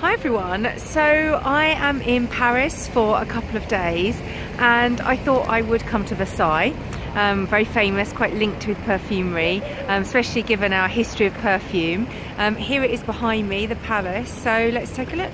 Hi everyone, so I am in Paris for a couple of days and I thought I would come to Versailles, very famous, quite linked with perfumery, especially given our history of perfume. Here it is behind me, the palace, so let's take a look.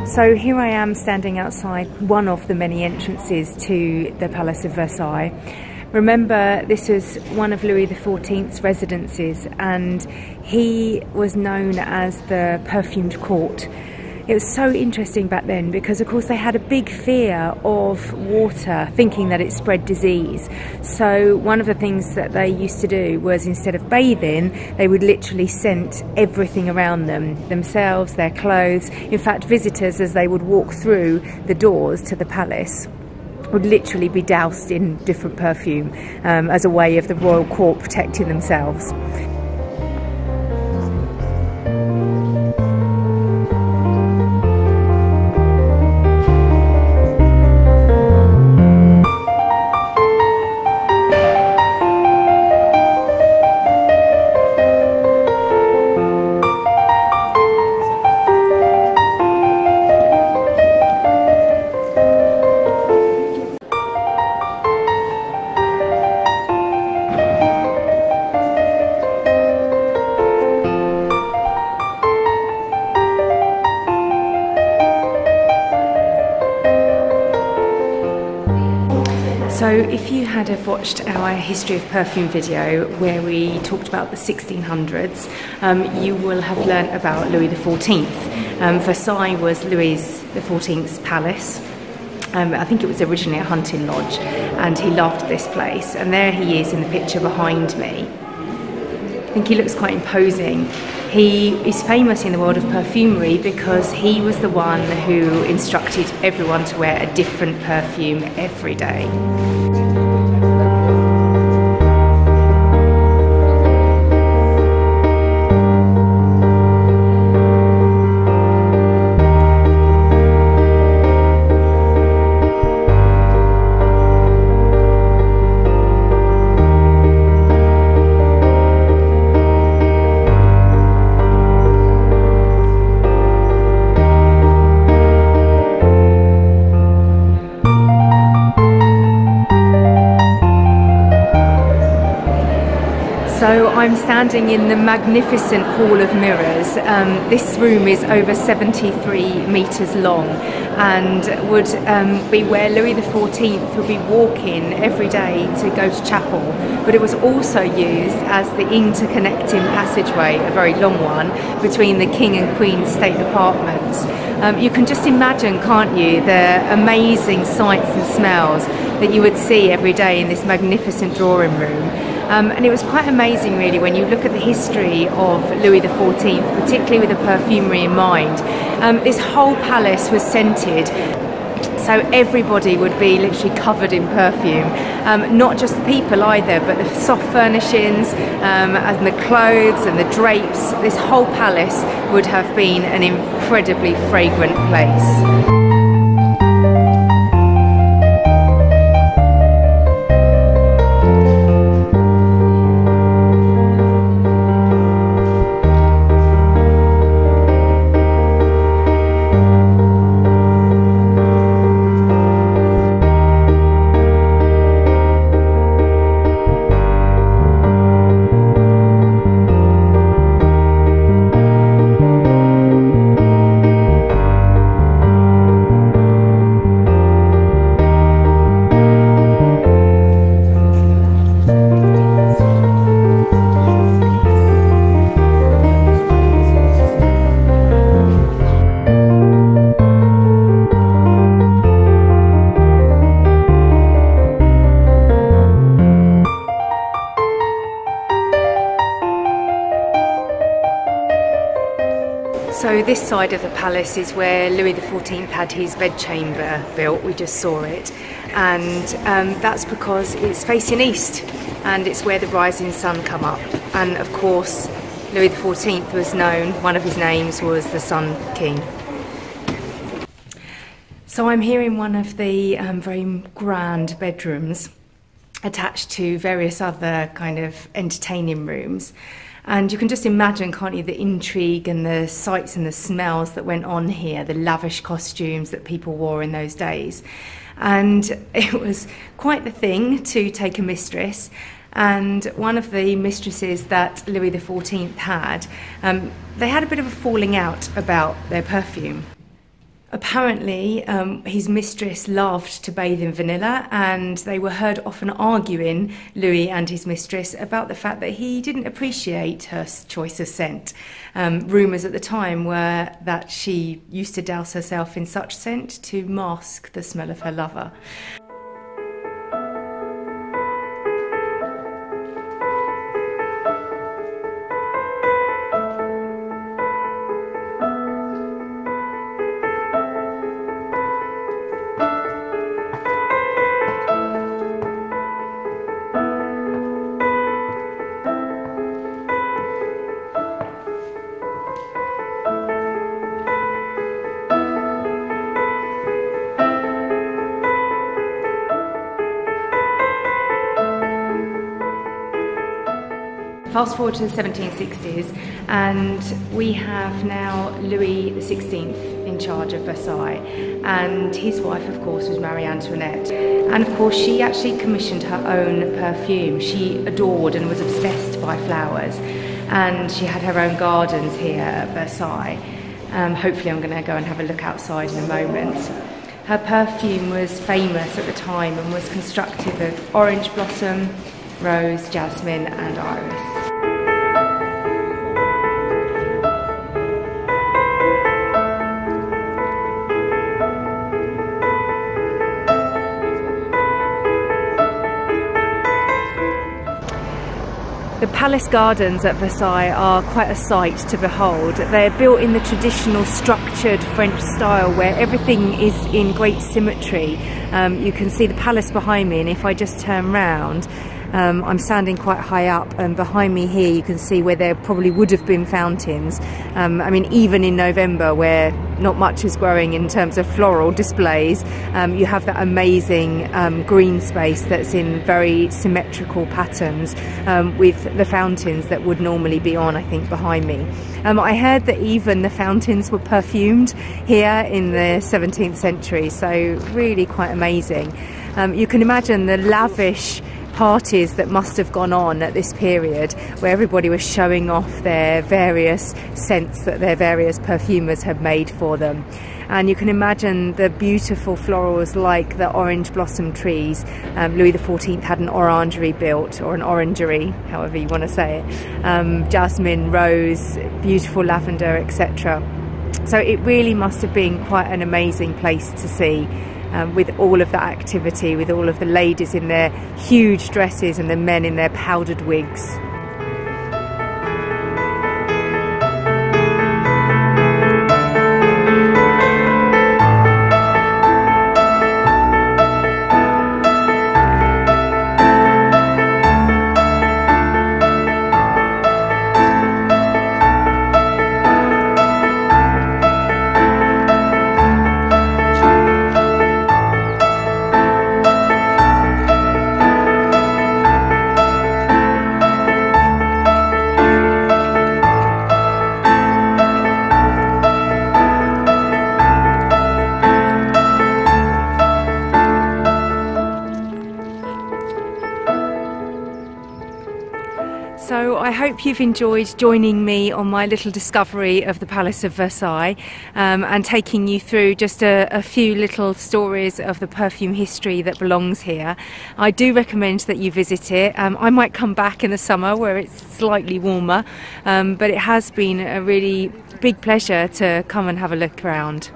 So here I am standing outside one of the many entrances to the Palace of Versailles. Remember, this was one of Louis XIV's residences and he was known as the Perfumed Court. It was so interesting back then because of course they had a big fear of water, thinking that it spread disease. So one of the things that they used to do was, instead of bathing, they would literally scent everything around them, themselves, their clothes. In fact, visitors, as they would walk through the doors to the palace, would literally be doused in different perfume as a way of the royal court protecting themselves. So if you had have watched our history of perfume video where we talked about the 1600s, you will have learnt about Louis XIV. Versailles was Louis XIV's palace. I think it was originally a hunting lodge and he loved this place, and there he is in the picture behind me. I think he looks quite imposing. He is famous in the world of perfumery because he was the one who instructed everyone to wear a different perfume every day. So I'm standing in the magnificent Hall of Mirrors. This room is over 73 metres long and would be where Louis XIV would be walking every day to go to chapel. But it was also used as the interconnecting passageway, a very long one, between the King and Queen's state apartments. You can just imagine, can't you, the amazing sights and smells that you would see every day in this magnificent drawing room. And it was quite amazing really when you look at the history of Louis XIV, particularly with the perfumery in mind. This whole palace was scented, so everybody would be literally covered in perfume. Not just the people either, but the soft furnishings and the clothes and the drapes. This whole palace would have been an incredibly fragrant place. So this side of the palace is where Louis XIV had his bedchamber built. We just saw it, and that's because it's facing east and it's where the rising sun come up. And of course Louis XIV was known, one of his names was the Sun King. So I'm here in one of the very grand bedrooms attached to various other kind of entertaining rooms. And you can just imagine, can't you, the intrigue and the sights and the smells that went on here, the lavish costumes that people wore in those days. And it was quite the thing to take a mistress. And one of the mistresses that Louis XIV had, they had a bit of a falling out about their perfume. Apparently, his mistress loved to bathe in vanilla, and they were heard often arguing, Louis and his mistress, about the fact that he didn't appreciate her choice of scent. Rumours at the time were that she used to douse herself in such scent to mask the smell of her lover. Fast forward to the 1760s, and we have now Louis XVI in charge of Versailles, and his wife, of course, was Marie Antoinette. And of course, she actually commissioned her own perfume. She adored and was obsessed by flowers, and she had her own gardens here at Versailles. Hopefully I'm going to go and have a look outside in a moment. Her perfume was famous at the time and was constructed of orange blossom, rose, jasmine and iris. The palace gardens at Versailles are quite a sight to behold. They're built in the traditional structured French style where everything is in great symmetry. You can see the palace behind me, and if I just turn round, I'm standing quite high up, and behind me here you can see where there probably would have been fountains. I mean, even in November, where not much is growing in terms of floral displays, you have that amazing green space that's in very symmetrical patterns, with the fountains that would normally be on, I think, behind me. I heard that even the fountains were perfumed here in the 17th century, so really quite amazing. You can imagine the lavish parties that must have gone on at this period, where everybody was showing off their various scents that their various perfumers had made for them. And you can imagine the beautiful florals like the orange blossom trees. Louis XIV had an orangery built, or an orangery, however you want to say it. Jasmine, rose, beautiful lavender, etc. So it really must have been quite an amazing place to see. With all of that activity, with all of the ladies in their huge dresses and the men in their powdered wigs. So I hope you've enjoyed joining me on my little discovery of the Palace of Versailles, and taking you through just a few little stories of the perfume history that belongs here. I do recommend that you visit it. I might come back in the summer where it's slightly warmer, but it has been a really big pleasure to come and have a look around.